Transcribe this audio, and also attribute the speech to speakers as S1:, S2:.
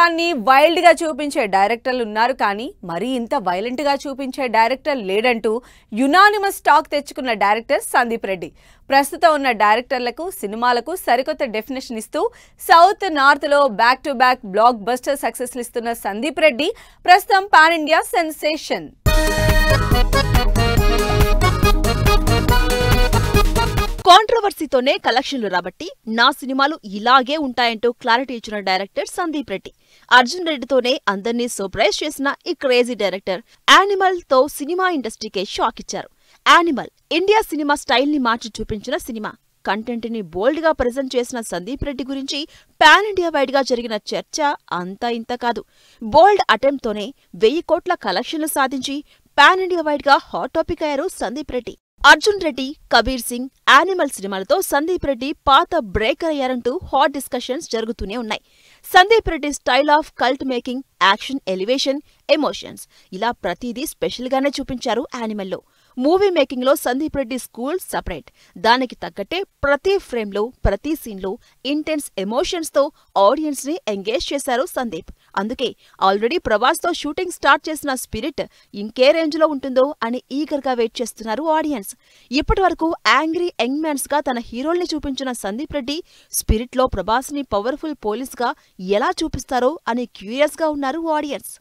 S1: జీవితాన్ని వైల్డ్ గా చూపించే డైరెక్టర్లు ఉన్నారు కానీ మరి ఇంత వైలెంట్ గా చూపించే డైరెక్టర్ లేడంటూ యునానిమస్ టాక్ తెచ్చుకున్న డైరెక్టర్ సందీప్ రెడ్డి. ప్రస్తుతం ఉన్న డైరెక్టర్లకు సినిమాలకు సరికొత్త డెఫినేషన్ ఇస్తూ సౌత్ నార్త్ లో back to back block buster success ఇస్తున్న సందీప్ రెడ్డి ప్రస్తుతం పాన్ ఇండియా సెన్సేషన్.
S2: కాంట్రవర్సీతోనే కలెక్షన్లు రాబట్టి నా సినిమాలు ఇలాగే ఉంటాయంటూ క్లారిటీ ఇచ్చిన డైరెక్టర్ సందీప్ రెడ్డి. అర్జున్ రెడ్డితోనే అందర్నీ సర్ప్రైజ్ చేసిన ఈ క్రేజీ డైరెక్టర్ యానిమల్ తో సినిమా ఇండస్ట్రీకే షాక్ ఇచ్చారు. యానిమల్ ఇండియా సినిమా స్టైల్ ని మార్చి చూపించిన సినిమా. కంటెంట్ ని బోల్డ్ గా ప్రెజెంట్ చేసిన సందీప్ రెడ్డి గురించి పాన్ ఇండియా వైడ్ గా జరిగిన చర్చ అంతా ఇంత కాదు. బోల్డ్ అటెంప్ట్ తోనే 1000 కోట్ల కలెక్షన్లు సాధించి పాన్ ఇండియా వైడ్ గా హాట్ టాపిక్ అయ్యారు సందీప్ రెడ్డి. అర్జున్ రెడ్డి, కబీర్ సింగ్, యానిమల్ సినిమాలతో సందీప్ రెడ్డి పాత బ్రేకర్ అయ్యారంటూ హాట్ డిస్కషన్స్ జరుగుతూనే ఉన్నాయి. Sandeep Reddy style of cult making, action, elevation, emotions ఇలా ప్రతిదీ స్పెషల్ గానే చూపించారు యానిమల్లో. మూవీ మేకింగ్ లో సందీప్ రెడ్డి స్కూల్ సపరేట్. దానికి తగ్గట్టే ప్రతి ఫ్రేమ్ లో, ప్రతి సీన్ లో ఇంటెన్స్ ఎమోషన్స్ తో ఆడియన్స్ ని ఎంగేజ్ చేశారు సందీప్. అందుకే ఆల్రెడీ ప్రభాస్ తో షూటింగ్ స్టార్ట్ చేసిన స్పిరిట్ ఇంకే రేంజ్ లో ఉంటుందో అని ఈగర్ గా వెయిట్ చేస్తున్నారు ఆడియన్స్. ఇప్పటి వరకు యాంగ్రీ యంగ్ మ్యాన్స్ గా తన హీరోల్ని చూపించిన సందీప్ రెడ్డి స్పిరిట్ లో ప్రభాస్ ని పవర్ఫుల్ పోలీస్ గా ఎలా చూపిస్తారో అని క్యూరియస్ గా ఉన్నారు ఆడియన్స్.